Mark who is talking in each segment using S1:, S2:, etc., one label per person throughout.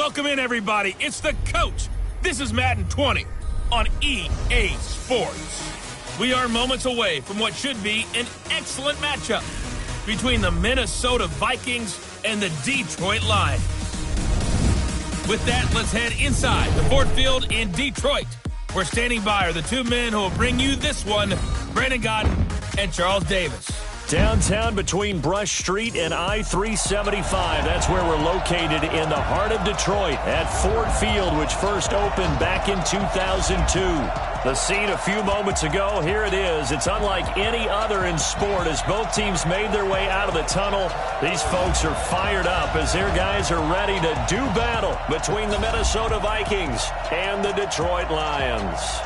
S1: Welcome in, everybody. It's the coach. This is Madden 20 on EA Sports. We are moments away from what should be an excellent matchup between the Minnesota Vikings and the Detroit Lions. With that, let's head inside the Ford Field in Detroit. We're standing by are the two men who will bring you this one, Brandon Godden and Charles Davis.
S2: Downtown between Brush Street and I-375. That's where we're located in the heart of Detroit at Ford Field, which first opened back in 2002. The scene a few moments ago, here it is. It's unlike any other in sport as both teams made their way out of the tunnel. These folks are fired up as their guys are ready to do battle between the Minnesota Vikings and the Detroit Lions.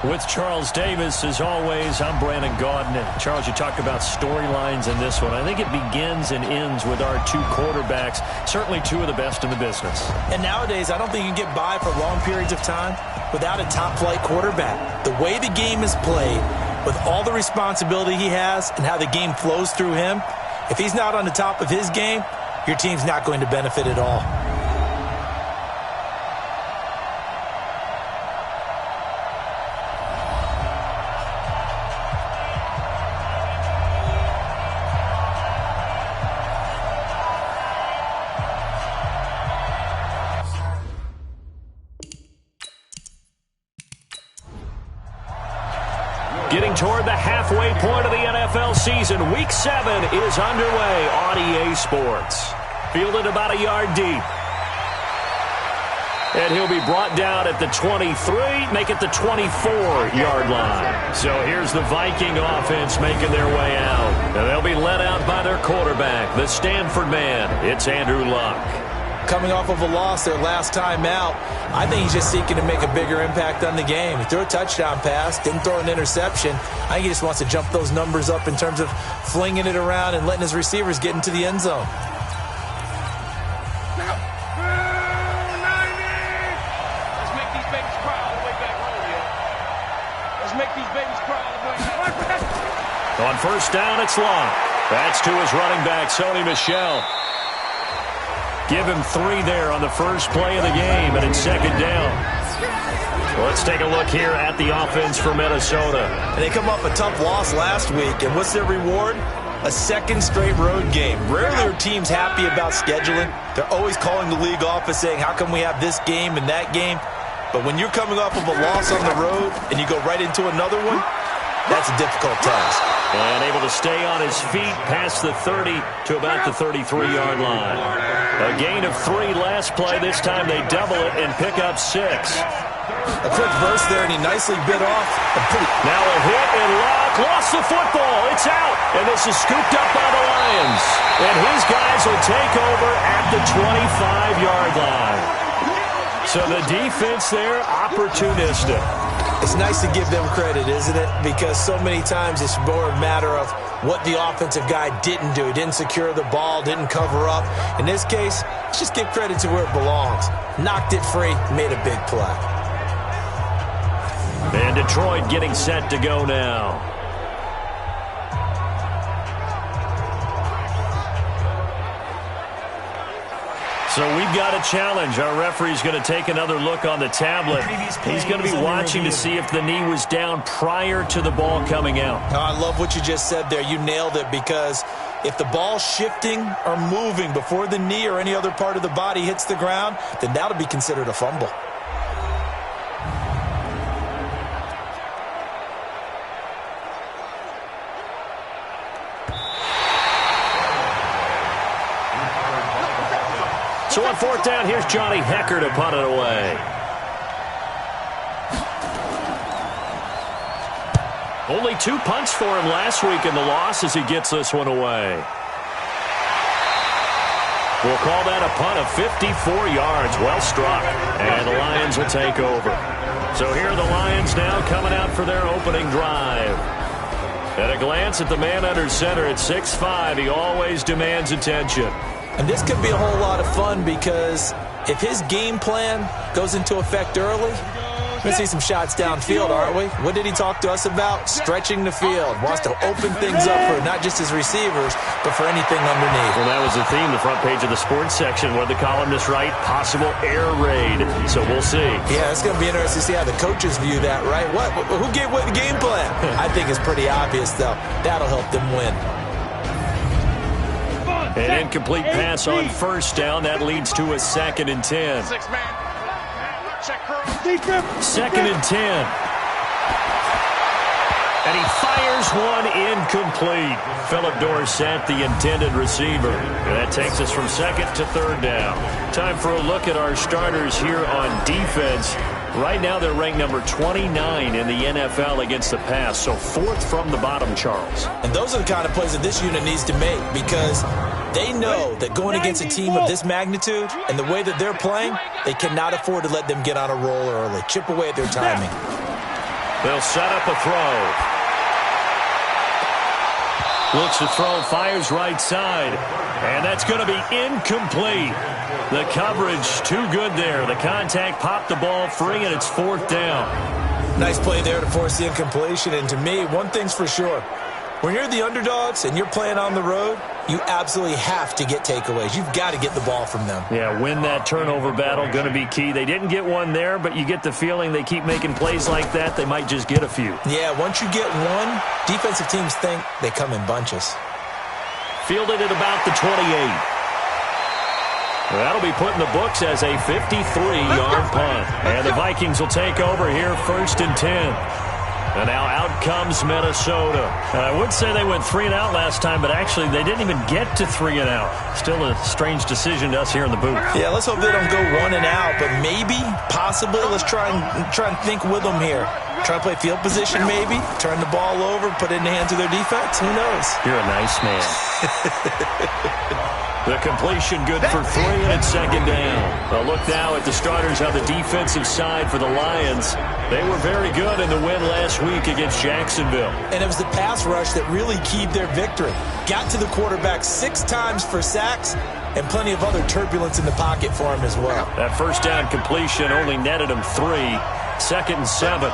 S2: With Charles Davis, as always, I'm Brandon Godden. Charles, you talk about storylines in this one. I think it begins and ends with our two quarterbacks, certainly two of the best in the business.
S3: And nowadays, I don't think you can get by for long periods of time without a top-flight quarterback. The way the game is played, with all the responsibility he has and how the game flows through him, if he's not on the top of his game, your team's not going to benefit at all.
S2: Getting toward the halfway point of the NFL season, Week 7 is underway on EA Sports. Fielded about a yard deep. And he'll be brought down at the 23, make it the 24-yard line. So here's the Viking offense making their way out. And they'll be led out by their quarterback, the Stanford man. It's Andrew Luck.
S3: Coming off of a loss their last time out, I think he's just seeking to make a bigger impact on the game. He threw a touchdown pass, didn't throw an interception. I think he just wants to jump those numbers up in terms of flinging it around and letting his receivers get into the end zone.
S4: Let's make these babies cry all the way back home, yeah. Let's make these babies cry all the way back.
S2: On first down, it's Luck. That's to his running back, Sony Michel. Give him 3 there on the first play of the game, and it's second down. Let's take a look here at the offense for Minnesota.
S3: And they come off a tough loss last week, and what's their reward? A second straight road game. Rarely are teams happy about scheduling. They're always calling the league office saying, how come we have this game and that game? But when you're coming off of a loss on the road and you go right into another one, that's a difficult task.
S2: And able to stay on his feet past the 30 to about the 33-yard line. A gain of 3 last play. This time they double it and pick up 6.
S3: A quick burst there, and he nicely bit off.
S2: Now a hit, and Luck lost the football. It's out, and this is scooped up by the Lions. And his guys will take over at the 25-yard line. So the defense there, opportunistic.
S3: It's nice to give them credit, isn't it? Because so many times it's more a matter of what the offensive guy didn't do. He didn't secure the ball, didn't cover up. In this case, let's just give credit to where it belongs. Knocked it free, made a big play.
S2: And Detroit getting set to go now. So we've got a challenge. Our referee's going to take another look on the tablet. He's going to be watching to see if the knee was down prior to the ball coming out.
S3: Oh, I love what you just said there. You nailed it, because if the ball's shifting or moving before the knee or any other part of the body hits the ground, then that'll be considered a fumble.
S2: So on fourth down, here's Johnny Hecker to punt it away. Only 2 punts for him last week in the loss as he gets this one away. We'll call that a punt of 54 yards. Well struck. And the Lions will take over. So here are the Lions now coming out for their opening drive. At a glance at the man under center at 6'5", he always demands attention.
S3: And this could be a whole lot of fun, because if his game plan goes into effect early, We're going to see some shots downfield, aren't we? What did he talk to us about? Stretching the field. Wants to open things up for not just his receivers, but for anything underneath.
S2: Well, that was the theme, the front page of the sports section. What did the columnists write? Possible air raid. So we'll see. Yeah,
S3: it's going to be interesting to see how the coaches view that, right? Who gave what the game plan? I think it's pretty obvious, though. That'll help them win.
S2: An incomplete pass on first down. That leads to a 2nd and 10. 2nd and 10. And he fires one incomplete. Philip Dorsett, the intended receiver. And that takes us from 2nd to 3rd down. Time for a look at our starters here on defense. Right now they're ranked number 29 in the NFL against the pass. So 4th from the bottom, Charles.
S3: And those are the kind of plays that this unit needs to make, because they know that going against a team of this magnitude and the way that they're playing, they cannot afford to let them get on a roll early. Chip away at their timing.
S2: They'll set up a throw. Looks to throw, fires right side. And that's going to be incomplete. The coverage too good there. The contact popped the ball free, and it's 4th down.
S3: Nice play there to force the incompletion. And to me, one thing's for sure. When you're the underdogs and you're playing on the road, you absolutely have to get takeaways. You've got to get the ball from them.
S2: Yeah, win that turnover battle, going to be key. They didn't get one there, but you get the feeling they keep making plays like that, they might just get a few.
S3: Yeah, once you get one, defensive teams think they come in bunches.
S2: Fielded at about the 28. That'll be put in the books as a 53-yard punt. And the Vikings will take over here 1st and 10. And now out comes Minnesota. I would say they went 3 and out last time, but actually they didn't even get to 3 and out. Still a strange decision to us here in the booth.
S3: Yeah, let's hope they don't go 1 and out, but maybe, possibly, let's try and think with them here. Try to play field position maybe, turn the ball over, put it in the hands of their defense. Who knows?
S2: You're a nice man. The completion good for 3, and it's 2nd down. A look now at the starters on the defensive side for the Lions. They were very good in the win last week against Jacksonville.
S3: And it was the pass rush that really keyed their victory. Got to the quarterback 6 times for sacks, and plenty of other turbulence in the pocket for him as well.
S2: That first down completion only netted him 3. 2nd and 7.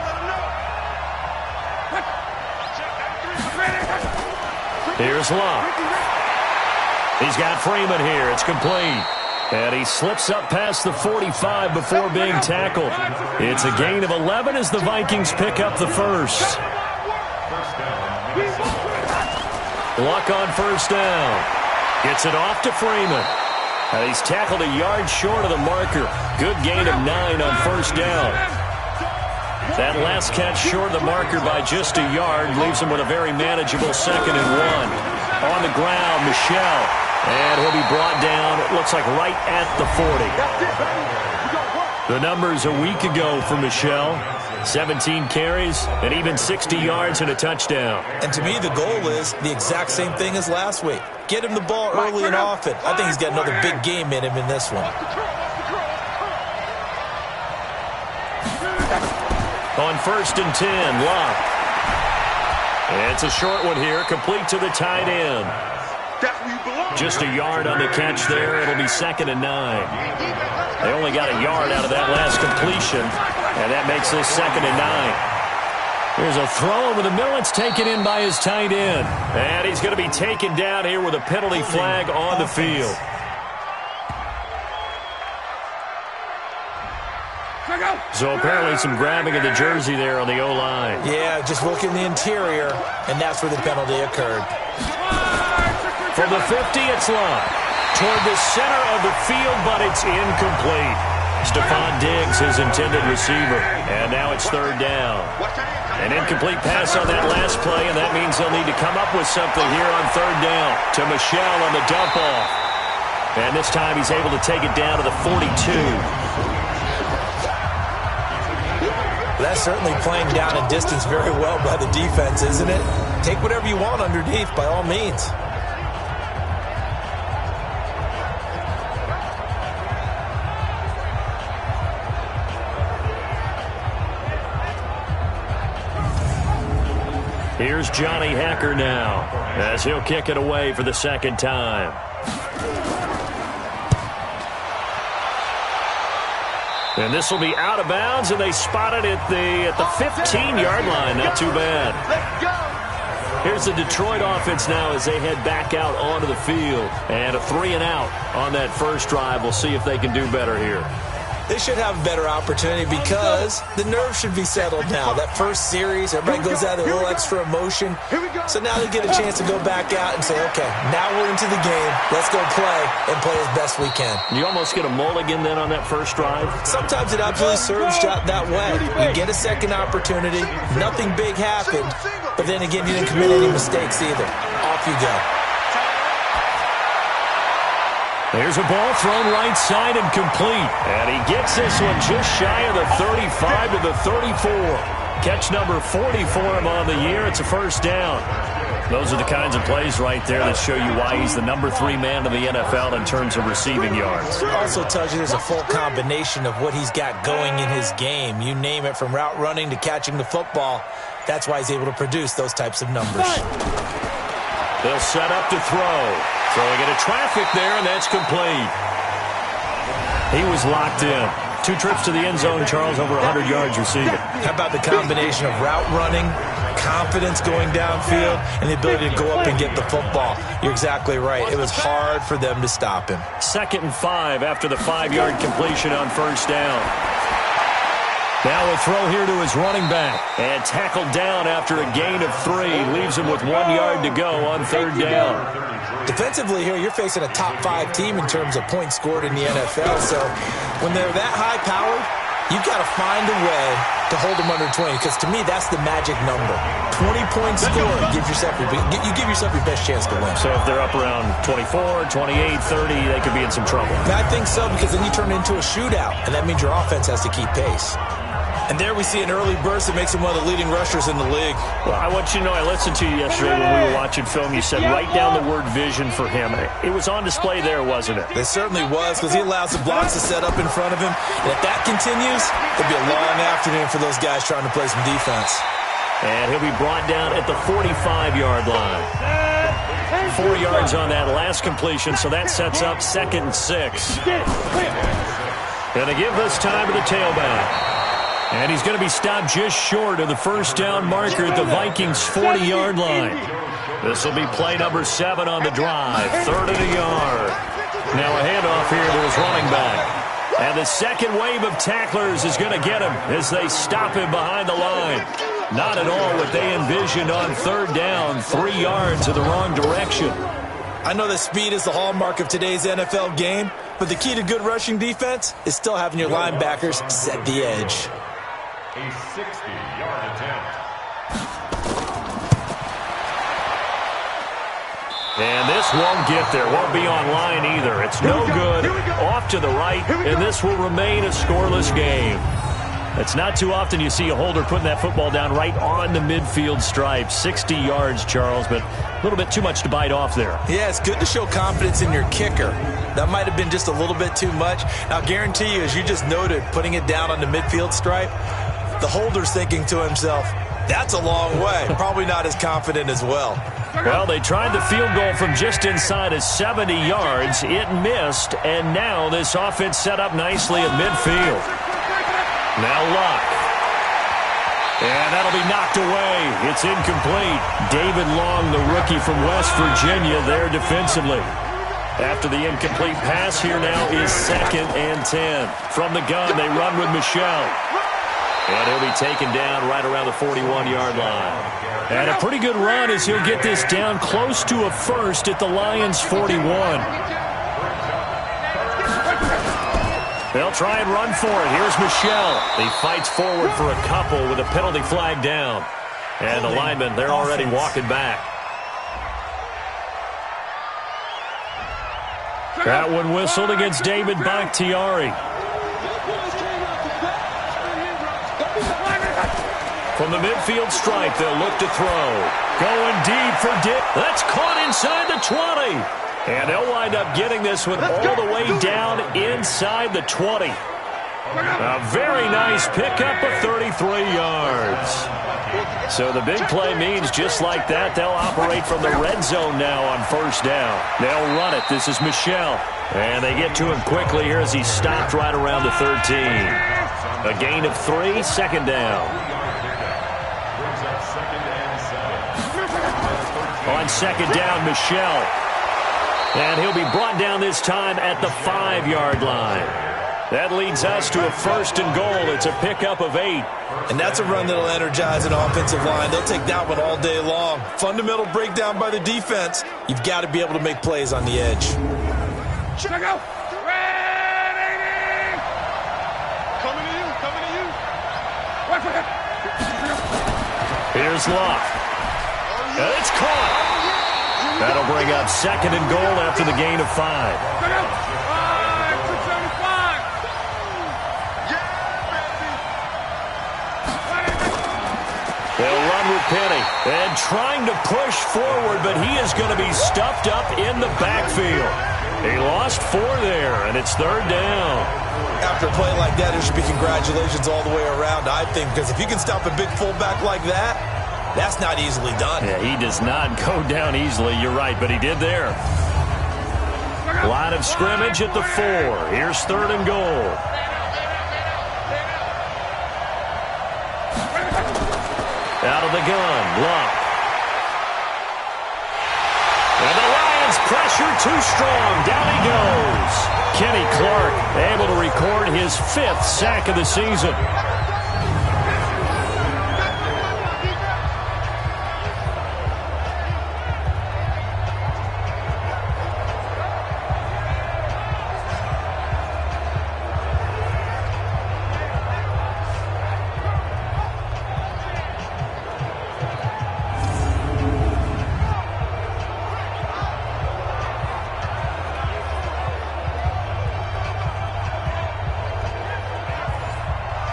S2: Here's Locke. He's got Freeman here. It's complete. And he slips up past the 45 before being tackled. It's a gain of 11 as the Vikings pick up the first. Luck on first down. Gets it off to Freeman. And he's tackled a yard short of the marker. Good gain of 9 on first down. That last catch short of the marker by just a yard leaves him with a very manageable 2nd and 1. On the ground, Michel. And he'll be brought down, it looks like right at the 40. The numbers a week ago for Michel. 17 carries and even 60 yards and a touchdown.
S3: And to me, the goal is the exact same thing as last week. Get him the ball early and often. I think he's got another big game in him in this one.
S2: On 1st and 10, Locke. It's a short one here, complete to the tight end. Just a yard on the catch there. It'll be 2nd and 9. They only got a yard out of that last completion, and that makes this 2nd and 9. Here's a throw over the middle. It's taken in by his tight end. And he's going to be taken down here with a penalty flag on the field. So apparently some grabbing of the jersey there on the O-line.
S3: Yeah, just look in the interior, and that's where the penalty occurred.
S2: From the 50, it's Locke. Toward the center of the field, but it's incomplete. Stephon Diggs, his intended receiver. And now it's 3rd down. An incomplete pass on that last play, and that means they'll need to come up with something here on 3rd down. To Michel on the dump-off. And this time he's able to take it down to the 42.
S3: That's certainly playing down in distance very well by the defense, isn't it? Take whatever you want underneath, by all means.
S2: Here's Johnny Hacker now, as he'll kick it away for the 2nd time. And this will be out of bounds, and they spot it at the 15-yard line. Not too bad.
S4: Let's go.
S2: Here's the Detroit offense now as they head back out onto the field. And a 3-and-out on that first drive. We'll see if they can do better here.
S3: They should have a better opportunity because the nerves should be settled now. That first series, everybody goes out with a little extra emotion. So now they get a chance to go back out and say, okay, now we're into the game. Let's go play and play as best we can.
S2: You almost get a mulligan then on that first drive?
S3: Sometimes it absolutely serves that way. You get a second opportunity. Nothing big happened. But then again, you didn't commit any mistakes either. Off you go.
S2: There's a ball thrown right side and complete. And he gets this one just shy of the 35 to the 34. Catch number 40 for him on the year. It's a first down. Those are the kinds of plays right there that show you why he's the number 3 man in the NFL in terms of receiving yards.
S3: It also tells you there's a full combination of what he's got going in his game. You name it, from route running to catching the football. That's why he's able to produce those types of numbers.
S2: They'll set up to throw. Throwing into traffic there, and that's complete. He was locked in. 2 trips to the end zone, Charles, over 100 yards receiving.
S3: How about the combination of route running, confidence going downfield, and the ability to go up and get the football? You're exactly right. It was hard for them to stop him.
S2: 2nd and 5 after the 5-yard completion on first down. Now a throw here to his running back. And tackled down after a gain of 3. Leaves him with 1 yard to go on 3rd down.
S3: Defensively here, you're facing a top 5 team in terms of points scored in the NFL. So when they're that high-powered, you've got to find a way to hold them under 20. Because to me, that's the magic number. 20 points scored, you give yourself your best chance to win.
S2: So if they're up around 24, 28, 30, they could be in some trouble.
S3: And I think so, because then you turn it into a shootout, and that means your offense has to keep pace. And there we see an early burst that makes him one of the leading rushers in the league.
S2: Well, I want you to know, I listened to you yesterday when we were watching film. You said write down the word vision for him. It was on display there, wasn't it?
S3: It certainly was, because he allows the blocks to set up in front of him. And if that continues, it'll be a long afternoon for those guys trying to play some defense.
S2: And he'll be brought down at the 45-yard line. 4 yards on that last completion, so that sets up 2nd and 6. Gonna give this time to the tailback. And he's going to be stopped just short of the first down marker at the Vikings' 40-yard line. This will be play number 7 on the drive. 3rd and a yard. Now a handoff here to his running back. And the second wave of tacklers is going to get him as they stop him behind the line. Not at all what they envisioned on 3rd down. 3 yards in the wrong direction.
S3: I know that speed is the hallmark of today's NFL game, but the key to good rushing defense is still having your linebackers set the edge.
S5: A 60-yard attempt.
S2: And this won't get there. Won't be on line either. It's no good. Off to the right, and this will remain a scoreless game. It's not too often you see a holder putting that football down right on the midfield stripe. 60 yards, Charles, but a little bit too much to bite off there.
S3: Yeah, it's good to show confidence in your kicker. That might have been just a little bit too much. I'll guarantee you, as you just noted, putting it down on the midfield stripe, the holder's thinking to himself, that's a long way. Probably not as confident as well.
S2: Well, they tried the field goal from just inside of 70 yards. It missed, and now this offense set up nicely at midfield. Now Luck. And that'll be knocked away. It's incomplete. David Long, the rookie from West Virginia, there defensively. After the incomplete pass, here now is 2nd and 10. From the gun, they run with Michel. And he'll be taken down right around the 41-yard line. And a pretty good run as he'll get this down close to a first at the Lions' 41. They'll try and run for it. Here's Michel. He fights forward for a couple with a penalty flag down. And the linemen, they're already walking back. That one whistled against David Bakhtiari. From the midfield stripe, they'll look to throw. Going deep for Dick. That's caught inside the 20. And they'll wind up getting this one all the way down inside the 20. A very nice pickup of 33 yards. So the big play means just like that, they'll operate from the red zone now on first down. They'll run it. This is Michel. And they get to him quickly here as he's stopped right around the 13. A gain of 3, second down. On second down, Michel. And he'll be brought down this time at the 5-yard line. That leads us to a first and goal. It's a pickup of 8.
S3: And that's a run that'll energize an offensive line. They'll take that one all day long. Fundamental breakdown by the defense. You've got to be able to make plays on the edge.
S4: Check out. Coming to you. Coming to you. Wait for him.
S2: Here's Locke. And it's caught. That'll bring up second and goal after the gain of 5.
S4: Check out. 675.
S2: They'll run with Penny. And trying to push forward, but he is going to be stuffed up in the backfield. He lost 4 there, and it's third down.
S3: After a play like that, there should be congratulations all the way around, I think, because if you can stop a big fullback like that, that's not easily done.
S2: Yeah, he does not go down easily. You're right, but he did there. Line of scrimmage at the 4. Here's third and goal. Out of the gun, Locke. And the Lions pressure too strong. Down he goes. Kenny Clark able to record his 5th sack of the season.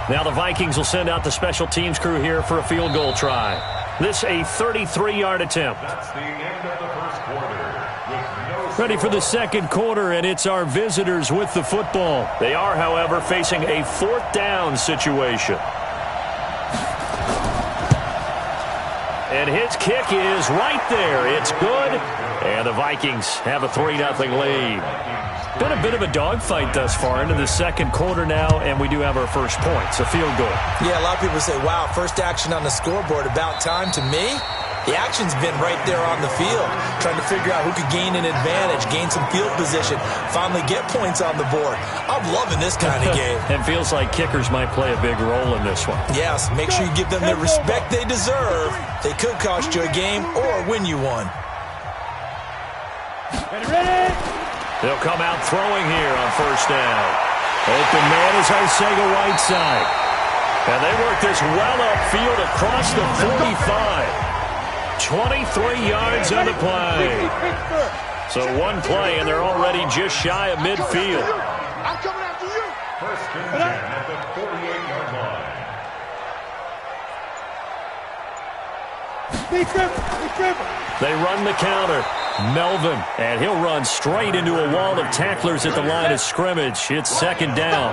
S2: Now the Vikings will send out the special teams crew here for a field goal try. This a 33-yard attempt.
S5: That's the end of the first quarter.
S2: Ready for the second quarter, and it's our visitors with the football. They are, however, facing a 4th down situation. And his kick is right there. It's good. And the Vikings have a 3-0 lead. Been a bit of a dogfight thus far into the second quarter now, and we do have our first points, a field goal.
S3: Yeah, a lot of people say, wow, first action on the scoreboard, about time. To me, the action's been right there on the field, trying to figure out who could gain an advantage, gain some field position, finally get points on the board. I'm loving this kind of game.
S2: It feels like kickers might play a big role in this one.
S3: Yes, make sure you give them the respect they deserve. They could cost you a game or win you one.
S4: Ready?
S2: They'll come out throwing here on first down. Open man is Arcega-Whiteside. And they work this well upfield across the 45. 23 yards on the play. So one play, and they're already just shy of midfield.
S4: I'm coming after you.
S5: First and 10 at the 48-yard line.
S4: Be careful. Be careful.
S2: They run the counter. Melvin, and he'll run straight into a wall of tacklers at the line of scrimmage. It's second down.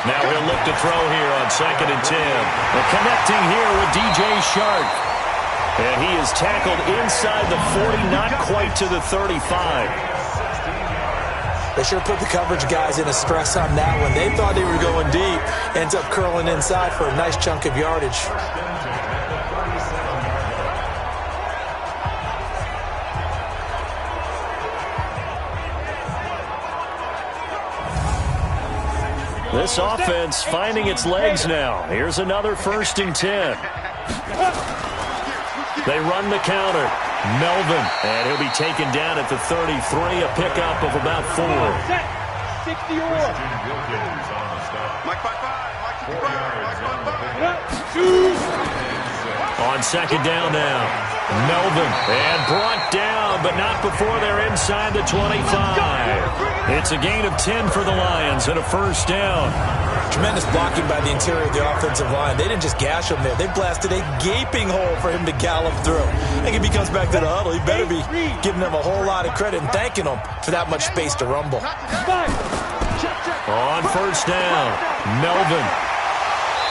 S2: Now he'll look to throw here on second and 10. And connecting here with DJ Shark. And he is tackled inside the 40, not quite to the 35.
S3: They sure put the coverage guys in a stress on that one. They thought they were going deep. Ends up curling inside for a nice chunk of yardage.
S2: This offense finding its legs now. Here's another first and 10. They run the counter. Melvin, and he'll be taken down at the 33, a pickup of about 4.
S4: 60 or. Mike 5-5.
S2: On second down now. Melvin, and brought down, but not before they're inside the 25. It's a gain of 10 for the Lions and a first down.
S3: Tremendous blocking by the interior of the offensive line. They didn't just gash him there. They blasted a gaping hole for him to gallop through. I think if he comes back to the huddle, he better be giving them a whole lot of credit and thanking them for that much space to rumble.
S2: On first down, Melvin.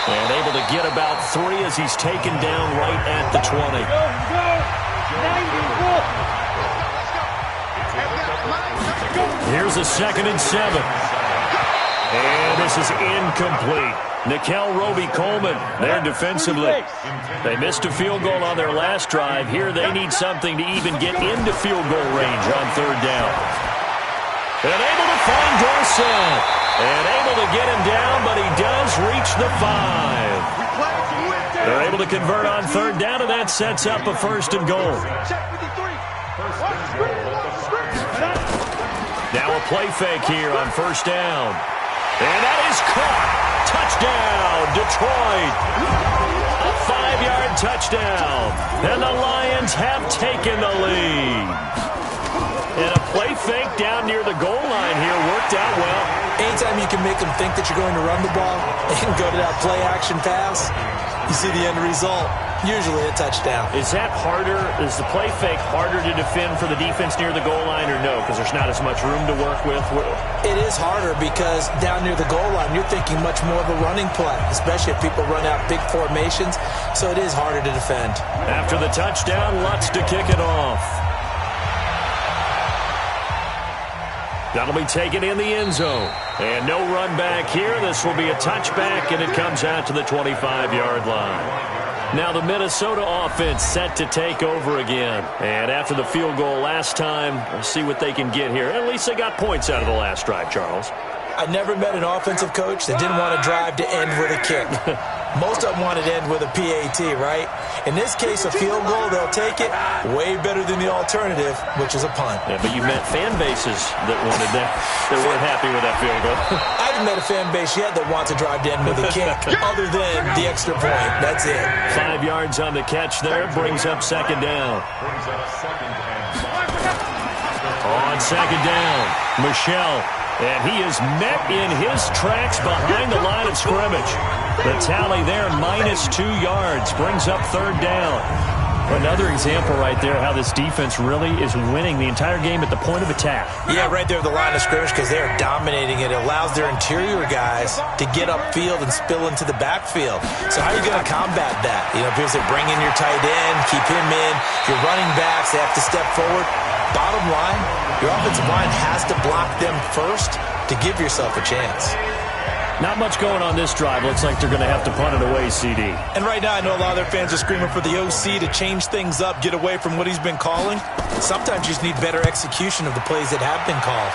S2: And able to get about 3 as he's taken down right at the 20. Here's a 2nd and 7. And this is incomplete. Nickel Roby-Coleman there defensively. They missed a field goal on their last drive. Here they need something to even get into field goal range on 3rd down. And able to find Dorsett. And able to get him down, but he does reach the 5. They're able to convert on 3rd down, and that sets up a 1st and goal. Now a play fake here on 1st down. And that is caught. Touchdown, Detroit. A 5-yard touchdown. And the Lions have taken the lead. And a play fake down near the goal line here worked out well.
S3: Anytime you can make them think that you're going to run the ball and go to that play action pass, you see the end result. Usually a touchdown.
S2: Is that harder? Is the play fake harder to defend for the defense near the goal line or no? Because there's not as much room to work with?
S3: It is harder because down near the goal line, you're thinking much more of a running play, especially if people run out big formations. So it is harder to defend.
S2: After the touchdown, Lutz to kick it off. That'll be taken in the end zone. And no run back here. This will be a touchback, and it comes out to the 25-yard line. Now the Minnesota offense set to take over again. And after the field goal last time, let's see what they can get here. At least they got points out of the last drive, Charles.
S3: I never met an offensive coach that didn't want to drive to end with a kick. Most of them wanted to end with a PAT, right? In this case, a field goal, they'll take it. Way better than the alternative, which is a punt.
S2: Yeah, but you met fan bases that wanted that, that weren't happy with that field goal.
S3: I haven't met a fan base yet that wants to drive to end with a kick, other than the extra point. That's it.
S2: 5 yards on the catch there, brings up 2nd down. On 2nd down, Michelle. And he is met in his tracks behind the line of scrimmage. The tally there, -2 yards, brings up 3rd down. Another example right there how this defense really is winning the entire game at the point of attack.
S3: Yeah, right there at the line of scrimmage because they're dominating it. It allows their interior guys to get upfield and spill into the backfield. So how are you going to combat that? You know, because they bring in your tight end, keep him in. Your running backs, they have to step forward. Bottom line, your offensive line has to block them first to give yourself a chance.
S2: Not much going on this drive. Looks like they're going to have to punt it away, CD.
S3: And right now, I know a lot of their fans are screaming for the OC to change things up, get away from what he's been calling. Sometimes you just need better execution of the plays that have been called.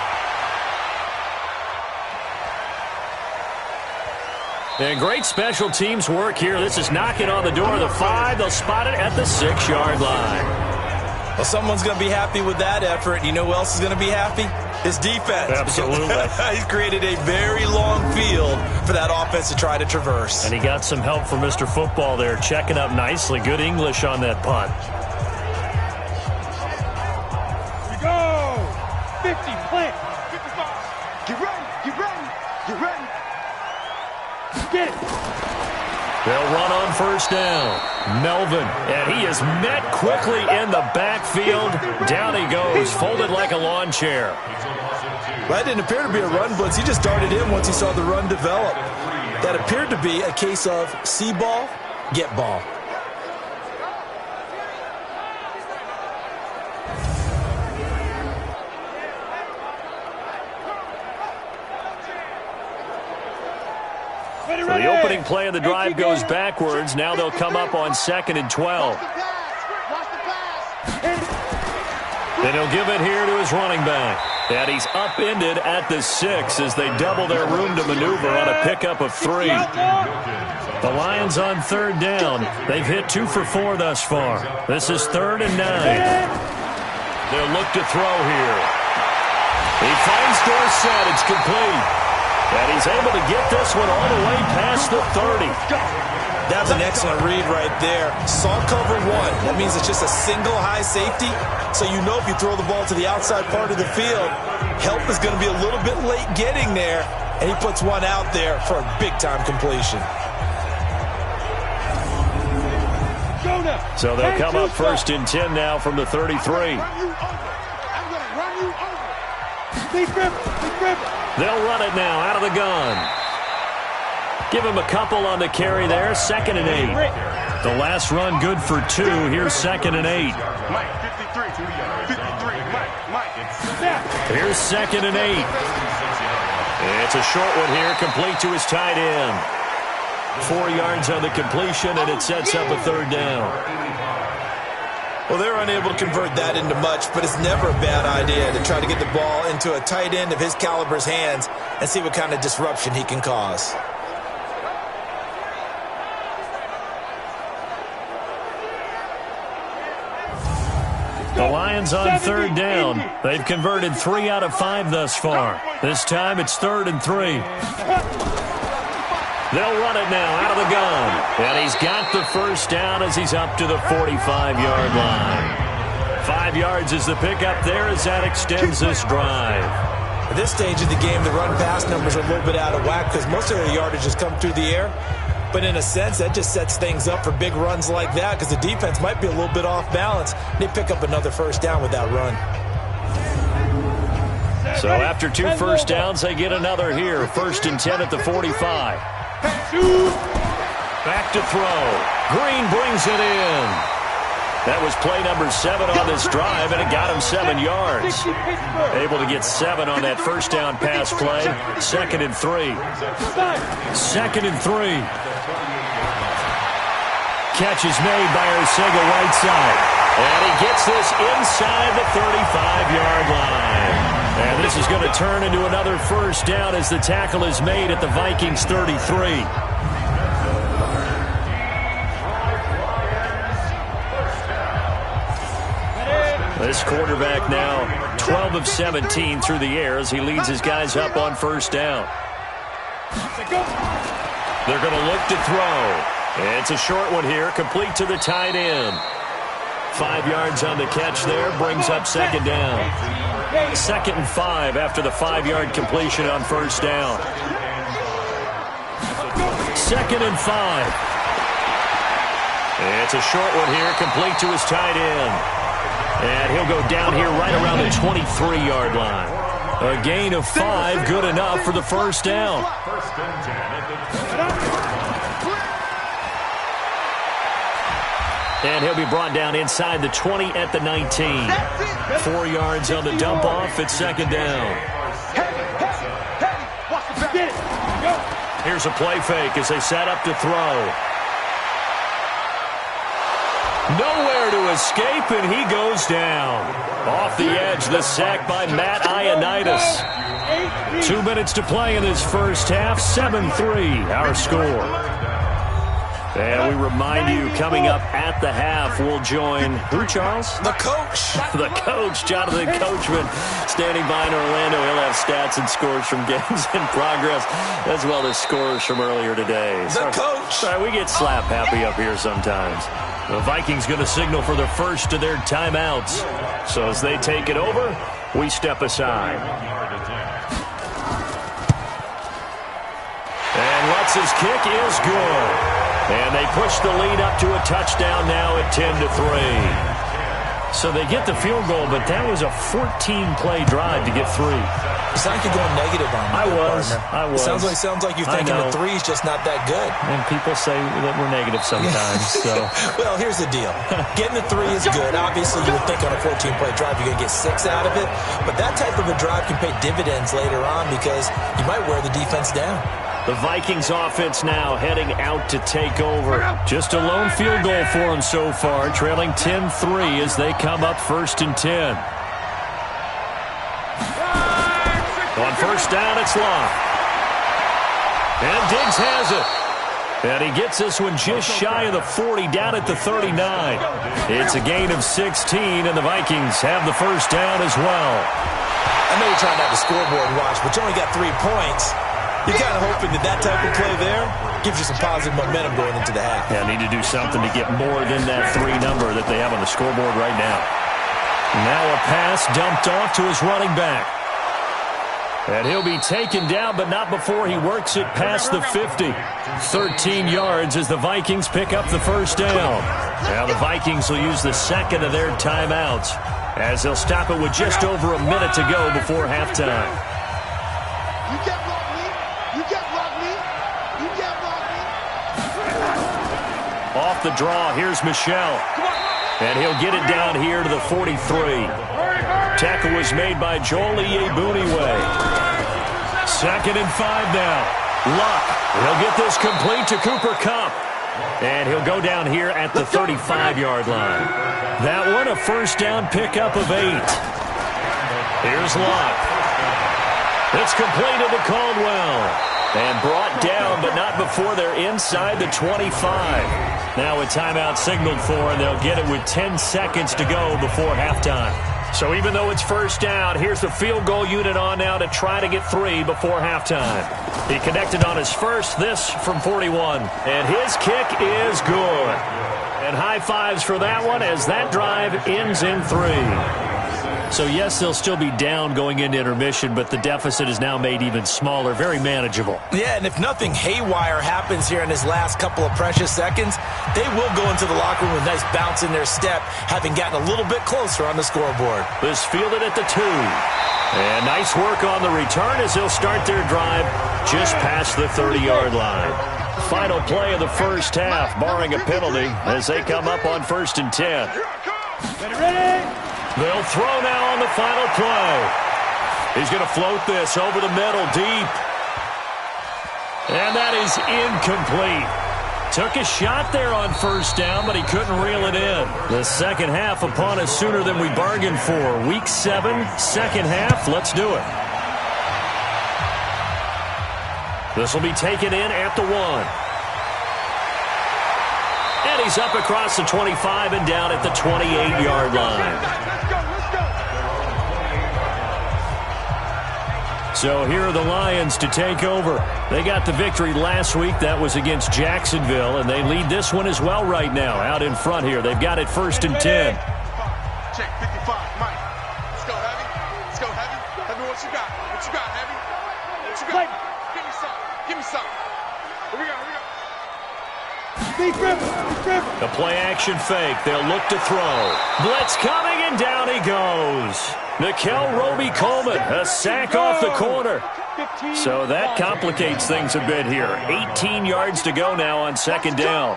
S2: And great special teams work here. This is knocking on the door of the 5. They'll spot it at the 6-yard line.
S3: Well, someone's going to be happy with that effort. You know who else is going to be happy? His defense.
S2: Absolutely.
S3: He's created a very long field for that offense to try to traverse.
S2: And he got some help from Mr. Football there, checking up nicely. Good English on that punt.
S4: Here we go. 50, plant. 55. Get ready. Get ready. Get ready. Get it.
S2: They'll run on 1st down. Melvin, and he is met quickly in the backfield. Down he goes, folded like a lawn chair.
S3: Well, that didn't appear to be a run blitz. He just darted in once he saw the run develop. That appeared to be a case of see ball, get ball.
S2: So the opening play of the drive goes backwards. Now they'll come up on 2nd and 12. Then he'll give it here to his running back. And he's upended at the 6 as they double their room to maneuver on a pickup of 3. The Lions on 3rd down. They've hit 2 for 4 thus far. This is 3rd and 9. They'll look to throw here. He finds Dorsett. It's complete. And he's able to get this one all the way past the 30.
S3: That's an excellent read right there. Saw cover one. That means it's just a single high safety. So you know if you throw the ball to the outside part of the field, help is going to be a little bit late getting there. And he puts one out there for a big-time completion.
S2: So they'll come up 1st and 10 now from the 33.
S4: I'm going to run you over. Big grip.
S2: They'll run it now out of the gun. Give him a couple on the carry there. 2nd and 8. The last run good for 2. Here's 2nd and 8.
S4: Mike, 53. 53. Mike.
S2: Here's 2nd and 8. It's a short one here, complete to his tight end. 4 yards on the completion, and it sets up a 3rd down.
S3: Well, they're unable to convert that into much, but it's never a bad idea to try to get the ball into a tight end of his caliber's hands and see what kind of disruption he can cause.
S2: The Lions on 3rd down. They've converted 3 out of 5 thus far. This time it's 3rd and 3. They'll run it now out of the gun. And he's got the 1st down as he's up to the 45-yard line. 5 yards is the pickup there as that extends this drive.
S3: At this stage of the game, the run-pass numbers are a little bit out of whack because most of their yardage has come through the air. But in a sense, that just sets things up for big runs like that because the defense might be a little bit off balance. They pick up another 1st down with that run.
S2: So after 2 1st downs, they get another here. 1st and 10 at the 45. Back to throw. Green brings it in. That was play number 7 on this drive, and it got him 7 yards. Able to get 7 on that 1st down pass play. 2nd and 3. 2nd and 3. Catch is made by Arcega Whiteside. And he gets this inside the 35-yard line. And this is going to turn into another 1st down as the tackle is made at the Vikings 33. This quarterback now 12 of 17 through the air as he leads his guys up on 1st down. They're going to look to throw. It's a short one here, complete to the tight end. 5 yards on the catch there, brings up 2nd down. 2nd and 5 after the 5-yard completion on 1st down. 2nd and 5. It's a short one here, complete to his tight end. And he'll go down here right around the 23-yard line. A gain of 5, good enough for the 1st down. And he'll be brought down inside the 20 at the 19. 4 yards on the dump off at 2nd down. Here's a play fake as they set up to throw. Nowhere to escape, and he goes down. Off the edge, the sack by Matt Ioannidis. 2 minutes to play in this 1st half, 7-3 our score. And we remind you, coming up at the half, we'll join, who, Charles?
S3: The coach.
S2: The coach, Jonathan Coachman, standing by in Orlando. He'll have stats and scores from games in progress, as well as scores from earlier today.
S3: The coach.
S2: Sorry, we get slap happy up here sometimes. The Vikings going to signal for the first of their timeouts. So as they take it over, we step aside. And Lutz's kick is good. And they push the lead up to a touchdown now at 10-3. So they get the field goal, but that was a 14-play drive to get 3.
S3: You sound like you're going negative on me.
S2: I was.
S3: It sounds like you're thinking the 3's just not that good.
S2: And people say that we're negative sometimes. So.
S3: Well, here's the deal. Getting the 3 is good. Obviously, you would think on a 14-play drive you're going to get 6 out of it. But that type of a drive can pay dividends later on because you might wear the defense down.
S2: The Vikings offense now heading out to take over. Just a lone field goal for them so far, trailing 10-3 as they come up 1st and 10. On 1st down, it's Locke. And Diggs has it. And he gets this one just shy of the 40, down at the 39. It's a gain of 16, and the Vikings have the 1st down as well.
S3: I know you're trying not to scoreboard watch, but you only got 3 points. You're kind of hoping that type of play there gives you some positive momentum going into the half.
S2: Yeah, need to do something to get more than that 3 number that they have on the scoreboard right now. Now a pass dumped off to his running back. And he'll be taken down, but not before he works it past the 50. 13 yards as the Vikings pick up the first down. Now the Vikings will use the second of their timeouts as they'll stop it with just over a minute to go before halftime.
S4: You can't block me. You can't block me. You can't block me.
S2: Off the draw, here's Michel. And he'll get it down here to the 43. Tackle was made by Joel Iyiegbuniwe. 2nd and 5 now. Luck. He'll get this complete to Cooper Kupp. And he'll go down here at the 35-yard line. That one a first down pickup of 8. Here's Luck. It's completed to Caldwell. And brought down, but not before they're inside the 25. Now a timeout signaled for, and they'll get it with 10 seconds to go before halftime. So even though it's first down, here's the field goal unit on now to try to get 3 before halftime. He connected on his first, this from 41. And his kick is good. And high fives for that one as that drive ends in 3. So, yes, they'll still be down going into intermission, but the deficit is now made even smaller, very manageable.
S3: Yeah, and if nothing haywire happens here in his last couple of precious seconds, they will go into the locker room with a nice bounce in their step, having gotten a little bit closer on the scoreboard.
S2: This fielded at the 2. And nice work on the return as they'll start their drive just past the 30-yard line. Final play of the first half, barring a penalty, as they come up on 1st and 10.
S4: Ready?
S2: They'll throw now on the final play. He's going to float this over the middle deep. And that is incomplete. Took a shot there on first down, but he couldn't reel it in. The second half upon us sooner than we bargained for. Week 7, second half. Let's do it. This will be taken in at the 1. And he's up across the 25 and down at the 28-yard line. So here are the Lions to take over. They got the victory last week. That was against Jacksonville, and they lead this one as well right now. Out in front here. They've got it 1st and 10.
S4: Check 55, Mike. Let's go, Heavy. Let's go, Heavy. Heavy, what you got? What you got, Heavy? What you got? Give me some. Give me some. Here we go, here we go.
S2: The play-action fake. They'll look to throw. Blitz coming, and down he goes. Nickel Roby-Coleman, a sack off the corner. So that complicates things a bit here. 18 yards to go now on 2nd down.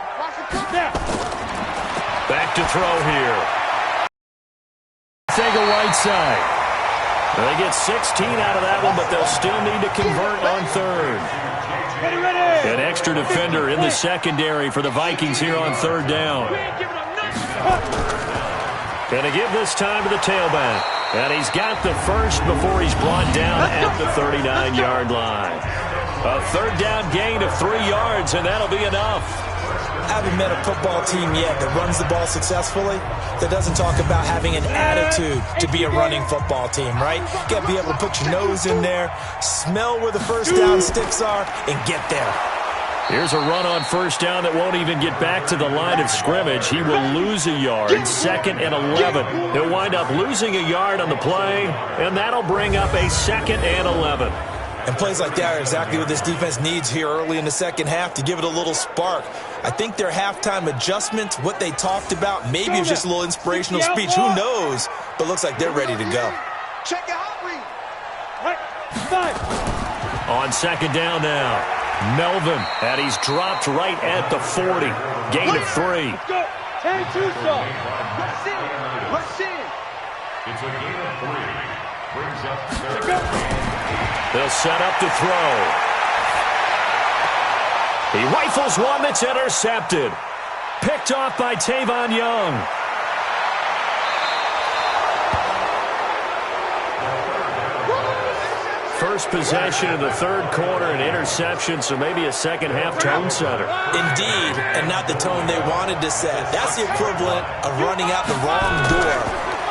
S2: Back to throw here. Sega right side. They get 16 out of that one, but they'll still need to convert on 3rd. An extra defender in the secondary for the Vikings here on 3rd down. Gonna give this time to the tailback. And he's got the first before he's brought down at the 39-yard line. A 3rd down gain of 3 yards, and that'll be enough.
S3: I haven't met a football team yet that runs the ball successfully that doesn't talk about having an attitude to be a running football team, right? You got to be able to put your nose in there, smell where the first down sticks are, and get there.
S2: Here's a run on 1st down that won't even get back to the line of scrimmage. He will lose a yard. 2nd and 11. He'll wind up losing a yard on the play, and that'll bring up a 2nd and 11.
S3: And plays like that are exactly what this defense needs here early in the second half to give it a little spark. I think their halftime adjustment, what they talked about, maybe it was just a little inspirational speech. Who knows? But looks like they're ready to go.
S4: Check your hot read.
S2: On 2nd down now. Melvin, and he's dropped right at the 40. Gain of 3.
S4: Let's go. 10-2 stop. Rush in. Rush in.
S5: It's a gain of 3. Brings up 3rd.
S2: They'll set up to throw. He rifles one that's intercepted. Picked off by Tavon Young. First possession of the 3rd quarter, an interception, so maybe a second-half tone setter.
S3: Indeed, and not the tone they wanted to set. That's the equivalent of running out the wrong door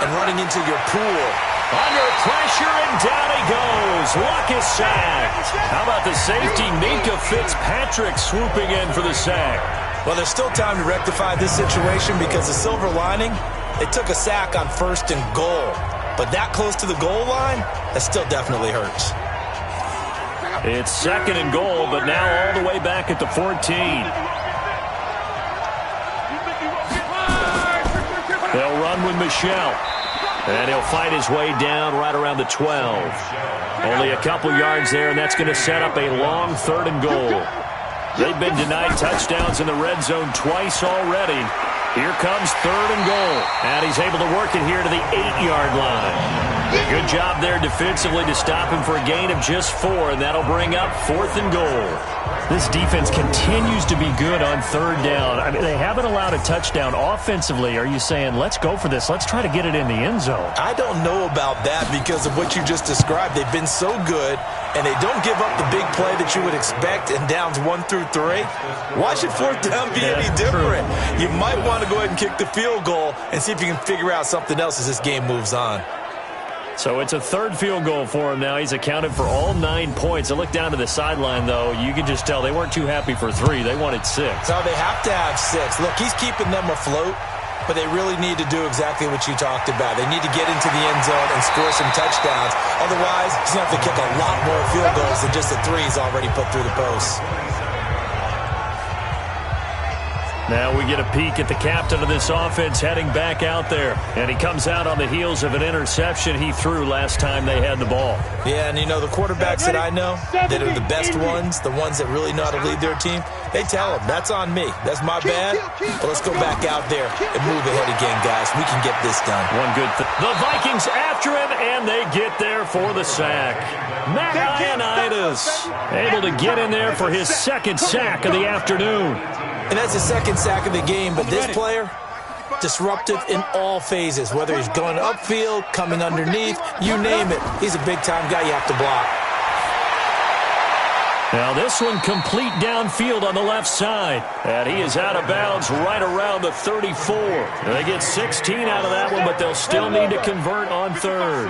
S3: and running into your pool.
S2: Under pressure, and down he goes. Luck quarterback is sacked. How about the safety, Minka Fitzpatrick, swooping in for the sack?
S3: Well, there's still time to rectify this situation because the silver lining, they took a sack on 1st and goal. But that close to the goal line, that still definitely hurts.
S2: It's 2nd and goal, but now all the way back at the 14. They'll run with Michelle. And he'll fight his way down right around the 12. Only a couple yards there, and that's going to set up a long 3rd and goal. They've been denied touchdowns in the red zone twice already. Here comes 3rd and goal. And he's able to work it here to the 8-yard line. Good job there defensively to stop him for a gain of just 4, and that'll bring up 4th and goal.
S6: This defense continues to be good on 3rd down. I mean, they haven't allowed a touchdown offensively. Are you saying, let's go for this, let's try to get it in the end zone?
S3: I don't know about that because of what you just described. They've been so good, and they don't give up the big play that you would expect in downs 1 through 3. Why should 4th down be any different? You might want to go ahead and kick the field goal and see if you can figure out something else as this game moves on.
S6: So it's a 3rd field goal for him now. He's accounted for all 9 points. I look down to the sideline, though. You can just tell they weren't too happy for 3. They wanted 6.
S3: No, they have to have 6. Look, he's keeping them afloat, but they really need to do exactly what you talked about. They need to get into the end zone and score some touchdowns. Otherwise, he's going to have to kick a lot more field goals than just the 3 he's already put through the posts.
S6: Now we get a peek at the captain of this offense heading back out there. And he comes out on the heels of an interception he threw last time they had the ball.
S3: Yeah, and you know, the quarterbacks that I know that are the best ones, the ones that really know how to lead their team, they tell them, that's on me. That's my bad. But let's go back out there and move ahead again, guys. We can get this done.
S6: One good thing.
S2: The Vikings after him, and they get there for the sack. Matt Ioannidis able to get in there for his 2nd sack of the afternoon.
S3: And that's the 2nd sack of the game, but this player, disruptive in all phases, whether he's going upfield, coming underneath, you name it. He's a big-time guy you have to block.
S2: Now this one complete downfield on the left side. And he is out of bounds right around the 34. They get 16 out of that one, but they'll still need to convert on 3rd.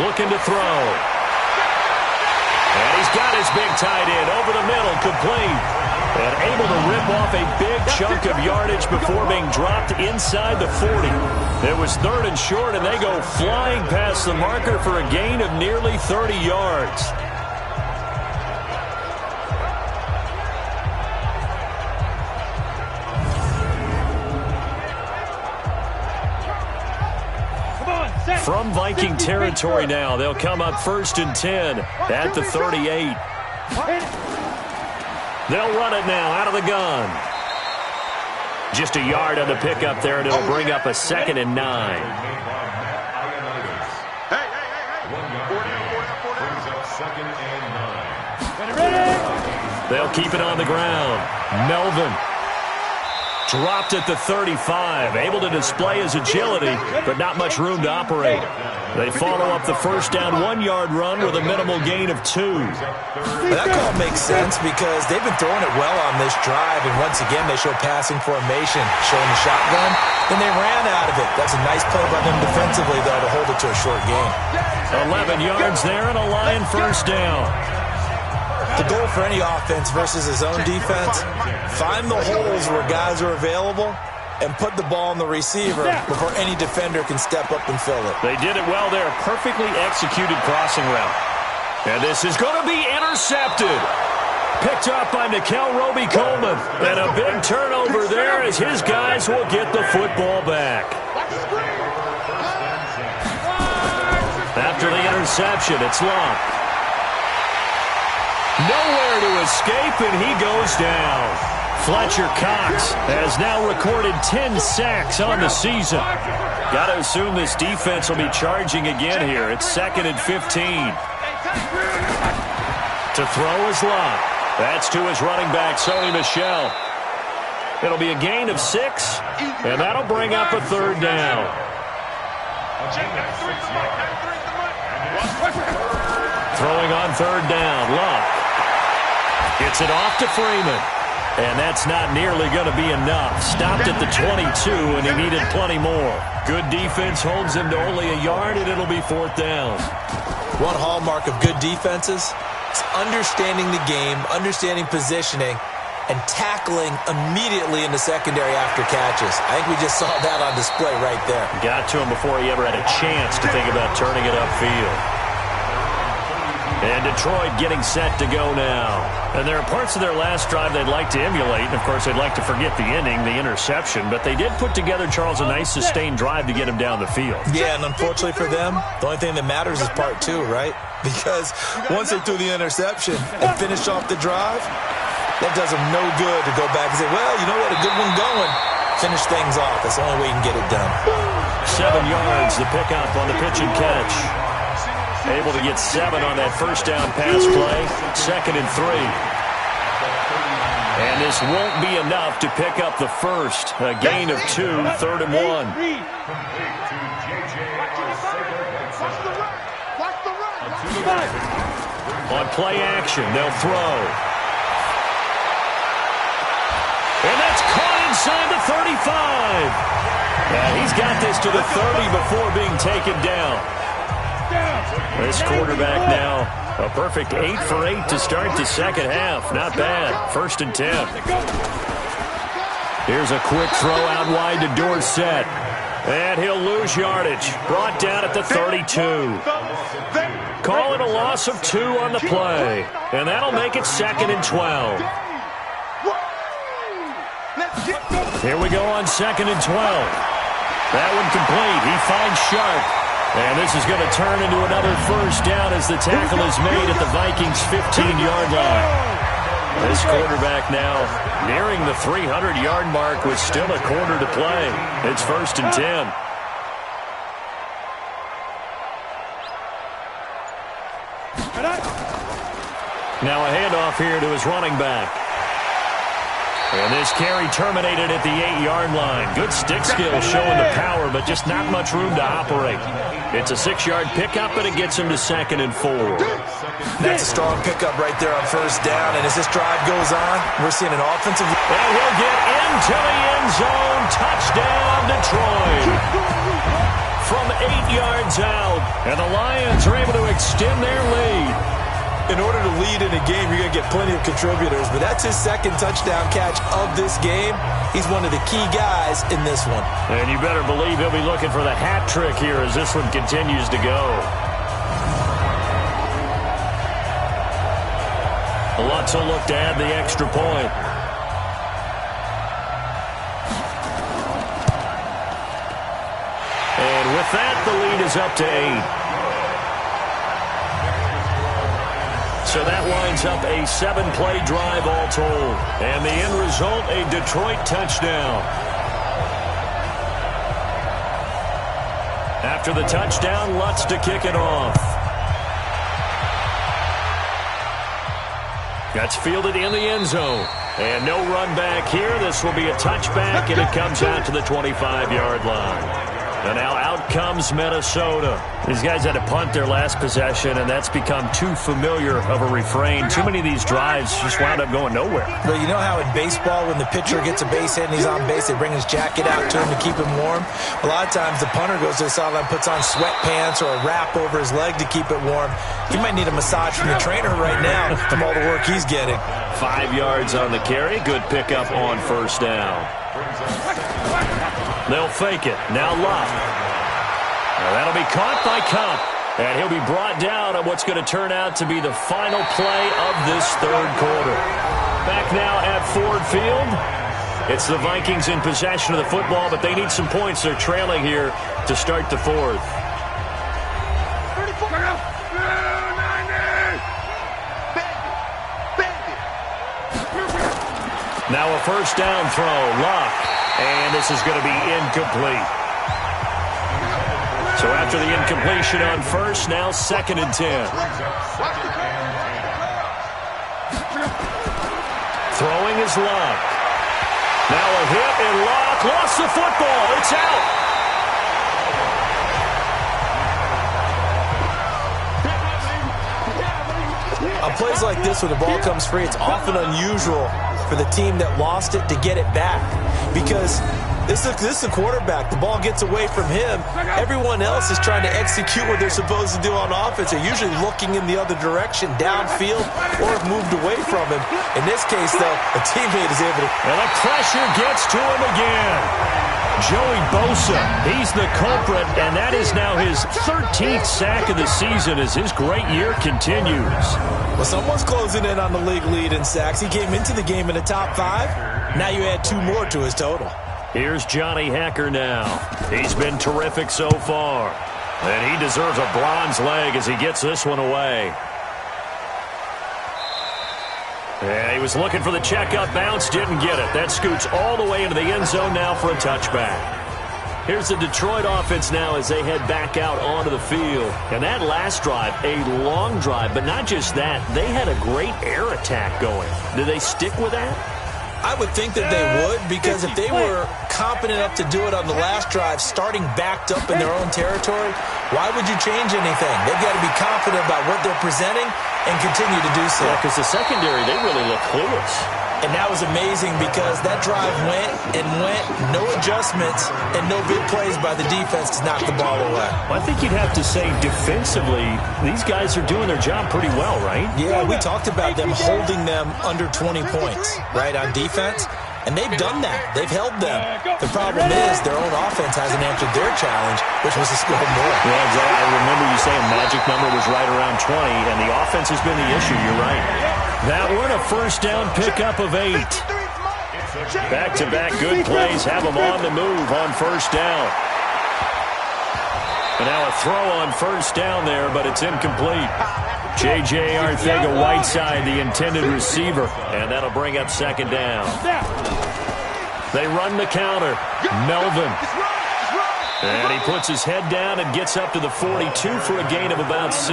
S2: Looking to throw. And he's got his big tight end over the middle, complete. And able to rip off a big chunk of yardage before being dropped inside the 40. It was 3rd and short, and they go flying past the marker for a gain of nearly 30 yards. From Viking territory now, they'll come up 1st and 10 at the 38. They'll run it now out of the gun. Just a yard on the pickup there, and it'll bring up a 2nd and 9. They'll keep it on the ground. Melvin dropped at the 35, able to display his agility, but not much room to operate. They follow up the 1st down 1-yard run with a minimal gain of 2.
S3: That call makes sense because they've been throwing it well on this drive, and once again they show passing formation, showing the shotgun. Then they ran out of it. That's a nice play by them defensively, though, to hold it to a short gain.
S2: 11 yards there and a Lion 1st down.
S3: The goal for any offense versus his own defense, find the holes where guys are available and put the ball on the receiver before any defender can step up and fill it.
S2: They did it well there. Perfectly executed crossing route. And this is going to be intercepted. Picked up by Nickel Roby-Coleman. And a big turnover there as his guys will get the football back. After the interception, it's Locke. Nowhere to escape, and he goes down. Fletcher Cox has now recorded 10 sacks on the season. Got to assume this defense will be charging again here. It's 2nd and 15. To throw is Locke. That's to his running back, Sony Michel. It'll be a gain of 6, and that'll bring up a 3rd down. Throwing on 3rd down, Locke. Gets it off to Freeman.
S6: And that's not nearly going to be enough. Stopped at the 22, and he needed plenty more. Good defense holds him to only a yard, and it'll be 4th down.
S3: One hallmark of good defenses is understanding the game, understanding positioning, and tackling immediately in the secondary after catches. I think we just saw that on display right there.
S6: Got to him before he ever had a chance to think about turning it upfield. And Detroit getting set to go now. And there are parts of their last drive they'd like to emulate. And, of course, they'd like to forget the inning, the interception. But they did put together, Charles, a nice sustained drive to get him down the field.
S3: Yeah, and unfortunately for them, the only thing that matters is part 2, right? Because once they threw the interception and finished off the drive, that does them no good to go back and say, well, you know, we had a good one going. Finish things off. That's the only way you can get it done.
S6: 7 yards, the pickup on the pitch and catch. Able to get 7 on that first down pass play. 2nd and 3. And this won't be enough to pick up the first. A gain of 2, 3rd and 1. On play action, they'll throw. And that's caught inside the 35. And he's got this to the 30 before being taken down. This quarterback now, a perfect 8 for 8 to start the second half. Not bad. 1st and 10. Here's a quick throw out wide to Dorsett. And he'll lose yardage. Brought down at the 32. Call it a loss of 2 on the play. And that'll make it 2nd and 12. Here we go on 2nd and 12. That one complete. He finds Sharp. And this is going to turn into another first down as the tackle is made at the Vikings' 15-yard line. This quarterback now nearing the 300-yard mark with still a quarter to play. It's 1st and 10. Now a handoff here to his running back. And this carry terminated at the 8-yard line. Good stick skill showing the power, but just not much room to operate. It's a 6-yard pickup, but it gets him to 2nd and 4.
S3: That's a strong pickup right there on 1st down. And as this drive goes on, we're seeing an offensive...
S6: And he'll get into the end zone. Touchdown, Detroit. From 8 yards out. And the Lions are able to extend their lead.
S3: In order to lead in a game, you're going to get plenty of contributors, but that's his 2nd touchdown catch of this game. He's one of the key guys in this one.
S6: And you better believe he'll be looking for the hat trick here as this one continues to go. Lutz will look to add the extra point. And with that, the lead is up to 8. So that winds up a 7-play drive all told. And the end result, a Detroit touchdown. After the touchdown, Lutz to kick it off. That's fielded in the end zone. And no run back here. This will be a touchback, and it comes out to the 25-yard line. And now out comes Minnesota. These guys had to punt their last possession, and that's become too familiar of a refrain. Too many of these drives just wound up going nowhere.
S3: But you know how in baseball, when the pitcher gets a base hit and he's on base, they bring his jacket out to him to keep him warm? A lot of times the punter goes to the sideline, puts on sweatpants or a wrap over his leg to keep it warm. He might need a massage from the trainer right now from all the work he's getting.
S6: 5 yards on the carry. Good pickup on 1st down. They'll fake it. Now Locke. Now that'll be caught by Cup. And he'll be brought down on what's going to turn out to be the final play of this 3rd quarter. Back now at Ford Field. It's the Vikings in possession of the football, but they need some points. They're trailing here to start the 4th. Now a 1st down throw. Locke. And this is going to be incomplete. So after the incompletion on 1st, now 2nd and 10. Throwing is Locke. Now a hit, and Locke lost the football. It's out.
S3: On plays like this, when the ball comes free, it's often unusual for for the team that lost it to get it back. Because this is a quarterback. The ball gets away from him. Everyone else is trying to execute what they're supposed to do on offense. They're usually looking in the other direction, downfield, or have moved away from him. In this case, though, a teammate is able to...
S2: And the pressure gets to him again. Joey Bosa, he's the culprit, and that is now his 13th sack of the season as his great year continues.
S3: Well, someone's closing in on the league lead in sacks. He came into the game in the top 5. Now you add 2 more to his total.
S2: Here's Johnny Hacker now. He's been terrific so far. And he deserves a bronze leg as he gets this one away. And he was looking for the checkup bounce, didn't get it. That scoots all the way into the end zone now for a touchback. Here's the Detroit offense now as they head back out onto the field. And that last drive, a long drive, but not just that. They had a great air attack going. Do they stick with that?
S3: I would think that they would, because if they were competent enough to do it on the last drive, starting backed up in their own territory, why would you change anything? They've got to be confident about what they're presenting and continue to do so.
S2: Yeah, because the secondary, they really look clueless.
S3: And that was amazing because that drive went and went, no adjustments, and no big plays by the defense to knock the ball away.
S2: Well, I think you'd have to say defensively, these guys are doing their job pretty well, right?
S3: Yeah, we talked about them holding them under 20 points, right, on defense. And they've done that. They've held them. The problem is their own offense hasn't answered their challenge, which was to score more.
S2: Yeah, I remember you saying magic number was right around 20, and the offense has been the issue. You're right. That one, a first down pickup of 8. Back-to-back good plays have them on the move on first down. And now a throw on first down there, but it's incomplete. J.J. Arcega-Whiteside, the intended receiver, and that'll bring up second down. They run the counter. Melvin. And he puts his head down and gets up to the 42 for a gain of about 6.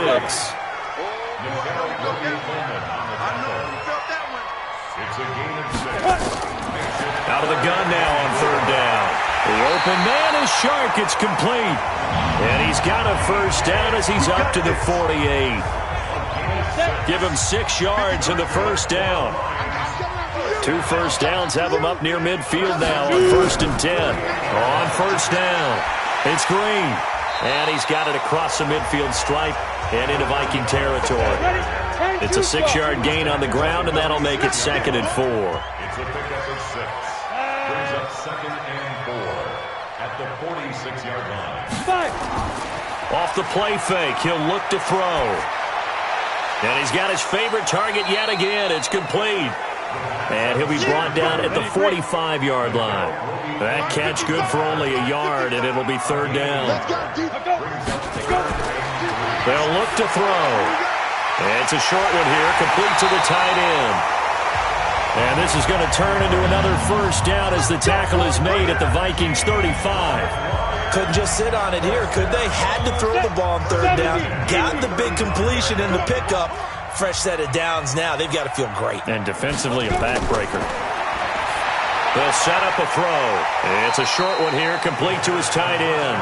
S2: Out of the gun now on third down. The open man is Shark. It's complete. And he's got a first down as he's up to the 48. Give him 6 yards in the first down. 2 first downs have him up near midfield now on 1st and 10. On first down, it's Green. And he's got it across the midfield stripe and into Viking territory. It's a 6-yard gain on the ground, and that'll make it 2nd and 4.
S5: It's a pickup of 6. Brings up 2nd and 4 at the 46-yard line.
S2: Off the play fake, he'll look to throw. And he's got his favorite target yet again. It's complete. And he'll be brought down at the 45-yard line. That catch good for only a yard, and it'll be 3rd down. They'll look to throw. It's a short one here, complete to the tight end. And this is going to turn into another first down as the tackle is made at the Vikings 35.
S3: Couldn't just sit on it here, could they? Had to throw the ball on 3rd down. Got the big completion in the pickup. Fresh set of downs now. They've got to feel great.
S2: And defensively, a backbreaker. They'll set up a throw. It's a short one here, complete to his tight end.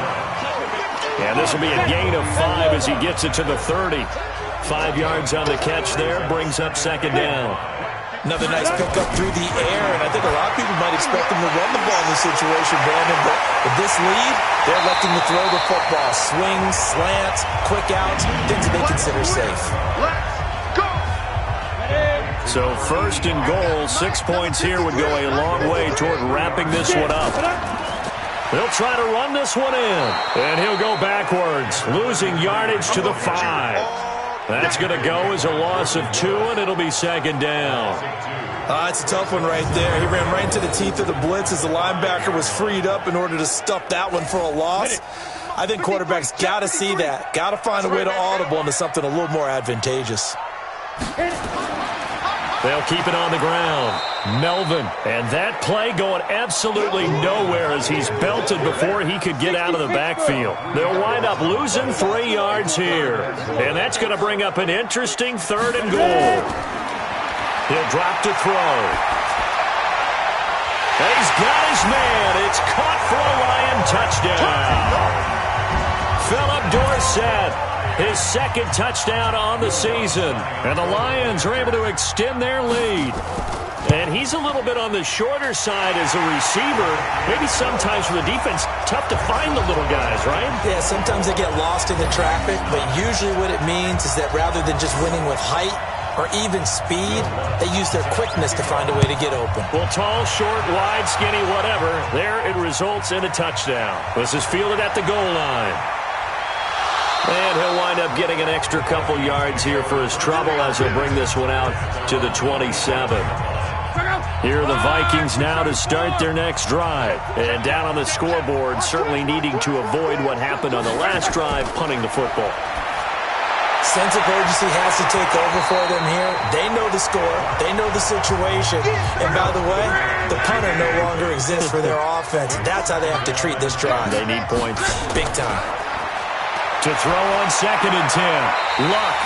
S2: And this will be a gain of 5 as he gets it to the 30. 5 yards on the catch there, brings up 2nd down.
S3: Another nice pickup through the air, and I think a lot of people might expect him to run the ball in this situation, Brandon, but with this lead, they're electing to throw the football. Swings, slants, quick outs, things that they consider safe.
S2: So 1st and goal, 6 points here would go a long way toward wrapping this one up. They'll try to run this one in, and he'll go backwards, losing yardage to the 5. That's going to go as a loss of 2, and it'll be 2nd down.
S3: It's a tough one right there. He ran right into the teeth of the blitz as the linebacker was freed up in order to stuff that one for a loss. I think quarterbacks got to see that. Got to find a way to audible into something a little more advantageous.
S2: They'll keep it on the ground. Melvin. And that play going absolutely nowhere as he's belted before he could get out of the backfield. They'll wind up losing 3 yards here. And that's going to bring up an interesting 3rd and goal. He'll drop to throw. And he's got his man. It's caught for a Lion touchdown. Philip Dorsett. His 2nd touchdown on the season. And the Lions are able to extend their lead. And he's a little bit on the shorter side as a receiver. Maybe sometimes for the defense, tough to find the little guys, right?
S3: Yeah, sometimes they get lost in the traffic, but usually what it means is that rather than just winning with height or even speed, they use their quickness to find a way to get open.
S2: Well, tall, short, wide, skinny, whatever, there it results in a touchdown. This is fielded at the goal line. And he'll wind up getting an extra couple yards here for his trouble as he'll bring this one out to the 27. Here are the Vikings now to start their next drive. And down on the scoreboard, certainly needing to avoid what happened on the last drive, punting the football.
S3: Sense of urgency has to take over for them here. They know the score. They know the situation. And by the way, the punter no longer exists for their offense. That's how they have to treat this drive.
S2: They need points.
S3: Big time.
S2: To throw on 2nd and 10. Luck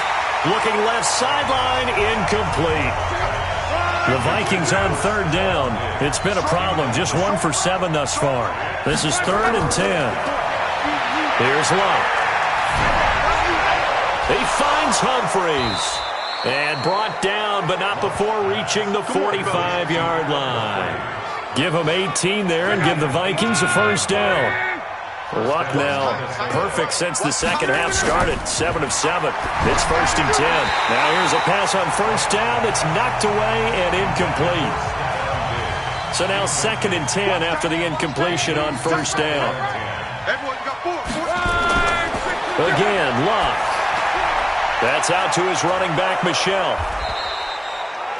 S2: looking left sideline, incomplete. The Vikings on 3rd down. It's been a problem. Just 1 for 7 thus far. This is 3rd and 10. Here's Luck. He finds Humphreys. And brought down, but not before reaching the 45-yard line. Give them 18 there and give the Vikings a first down. Luck now perfect since the second half started. 7 of 7. It's 1st and 10. Now here's a pass on 1st down that's knocked away and incomplete. So now 2nd and 10 after the incompletion on 1st down. Again, Luck. That's out to his running back, Michelle.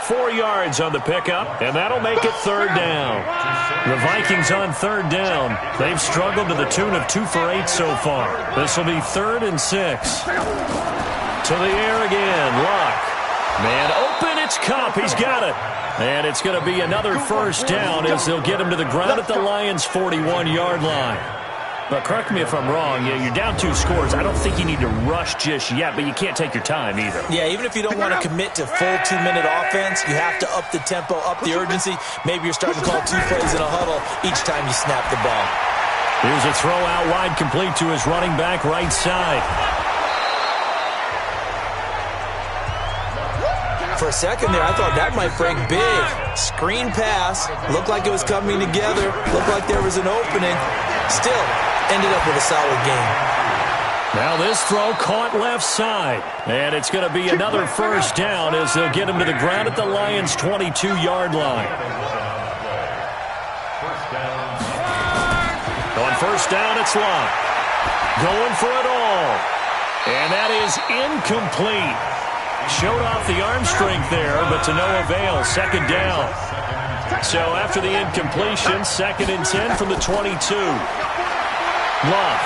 S2: 4 yards on the pickup, and that'll make it 3rd down. The Vikings on 3rd down. They've struggled to the tune of 2 for 8 so far. This will be 3rd and 6. To the air again, Luck. Man open, it's Cup. He's got it. And it's going to be another first down as they'll get him to the ground at the Lions' 41-yard line. But correct me if I'm wrong, you're down 2 scores. I don't think you need to rush just yet, but you can't take your time either.
S3: Yeah, even if you don't want to commit to full 2-minute offense, you have to up the tempo, up the urgency. Maybe you're starting to call 2 plays in a huddle each time you snap the ball.
S2: Here's a throw out wide complete to his running back right side.
S3: For a second there, I thought that might break big. Screen pass. Looked like it was coming together. Looked like there was an opening. Still, ended up with a solid game.
S2: Now this throw caught left side. And it's going to be another first down as they'll get him to the ground at the Lions' 22-yard line. On 1st down, it's Luck. Going for it all. And that is incomplete. Showed off the arm strength there, but to no avail. 2nd down. So after the incompletion, 2nd and 10 from the 22. Luck.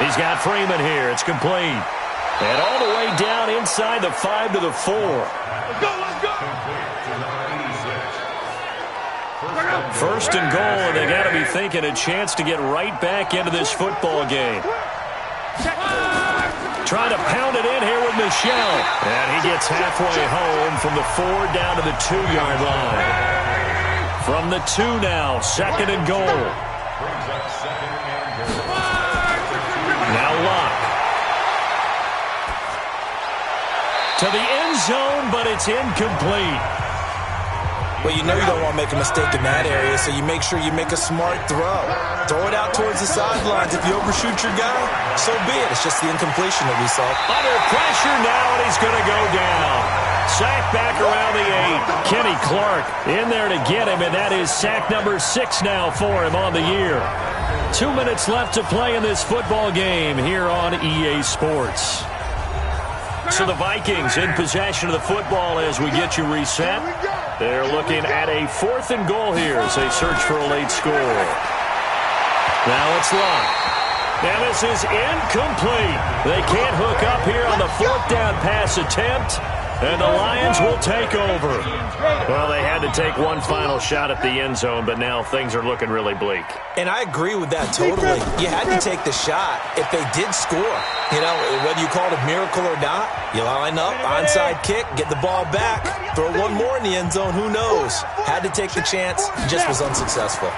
S2: He's got Freeman here. It's complete. And all the way down inside the 5 to the 4.
S4: Let's go!
S2: 1st and goal, and they got to be thinking a chance to get right back into this football game. Trying to pound it in here with Michelle. And he gets halfway home from the 4 down to the 2-yard line. From the 2 now, 2nd and goal. Now Luck. To the end zone, but it's incomplete.
S3: Well, you know you don't want to make a mistake in that area, so you make sure you make a smart throw. Throw it out towards the sidelines. If you overshoot your guy, so be it. It's just the incompletion that we saw.
S2: Under pressure now, and he's going to go down. Sack back around the 8. Kenny Clark in there to get him, and that is sack number 6 now for him on the year. 2 minutes left to play in this football game here on EA Sports. So the Vikings in possession of the football as we get you reset. They're looking at a 4th and goal here as they search for a late score. Now it's Luck. And this is incomplete. They can't hook up here on the 4th down pass attempt. And the Lions will take over. Well, they had to take one final shot at the end zone, but now things are looking really bleak.
S3: And I agree with that totally. You had to take the shot if they did score. You know, whether you call it a miracle or not, you line up, onside kick, get the ball back, throw one more in the end zone, who knows? Had to take the chance, just was unsuccessful.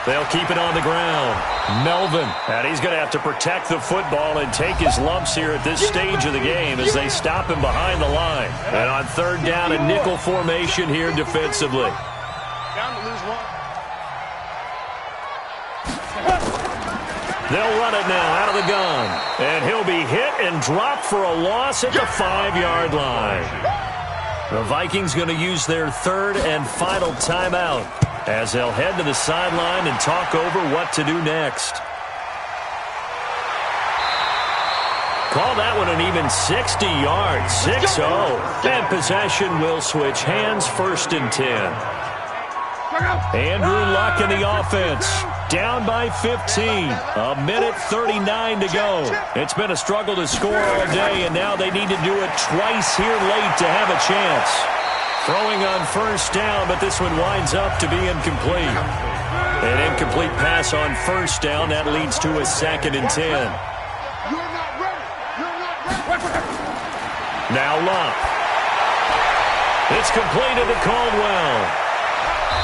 S2: They'll keep it on the ground. Melvin. And he's going to have to protect the football and take his lumps here at this stage of the game as they stop him behind the line. And on third down, a nickel formation here defensively.
S4: Down to lose one.
S2: They'll run it now out of the gun. And he'll be hit and dropped for a loss at the 5-yard line. The Vikings going to use their third and final timeout as they'll head to the sideline and talk over what to do next. Call that one an even 60 yards, 6-0. And possession will switch hands, 1st and 10. Andrew Luck in the offense. Down by 15. A minute 39 to go. It's been a struggle to score all day, and now they need to do it twice here late to have a chance. Throwing on 1st down, but this one winds up to be incomplete. An incomplete pass on 1st down. That leads to a 2nd and 10. Now Luck. It's completed to Caldwell.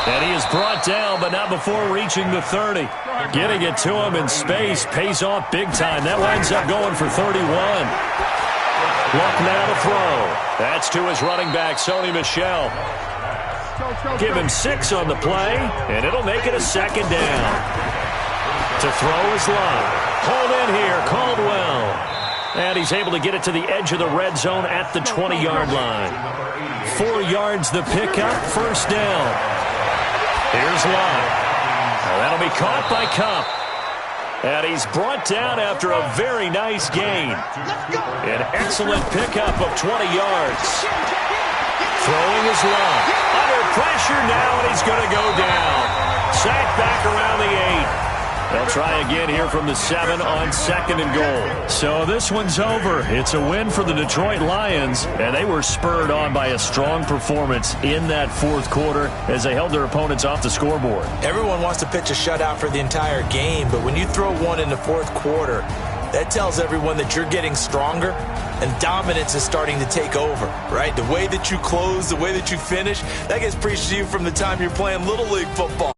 S2: And he is brought down, but not before reaching the 30. Getting it to him in space pays off big time. That winds up going for 31. Luck now to throw. That's to his running back, Sony Michel. Give him 6 on the play, and it'll make it a 2nd down. To throw is Luck. Hold in here, Caldwell. And he's able to get it to the edge of the red zone at the 20-yard line. 4 yards the pickup, 1st down. Here's Luck. That'll be caught by Cup. And he's brought down after a very nice gain. An excellent pickup of 20 yards. Throwing his Luck. Under pressure now, and he's going to go down. Sacked back around the 8. They'll try again here from the 7 on 2nd and goal. So this one's over. It's a win for the Detroit Lions, and they were spurred on by a strong performance in that 4th quarter as they held their opponents off the scoreboard.
S3: Everyone wants to pitch a shutout for the entire game, but when you throw one in the 4th quarter, that tells everyone that you're getting stronger and dominance is starting to take over, right? The way that you close, the way that you finish, that gets preached to you from the time you're playing Little League football.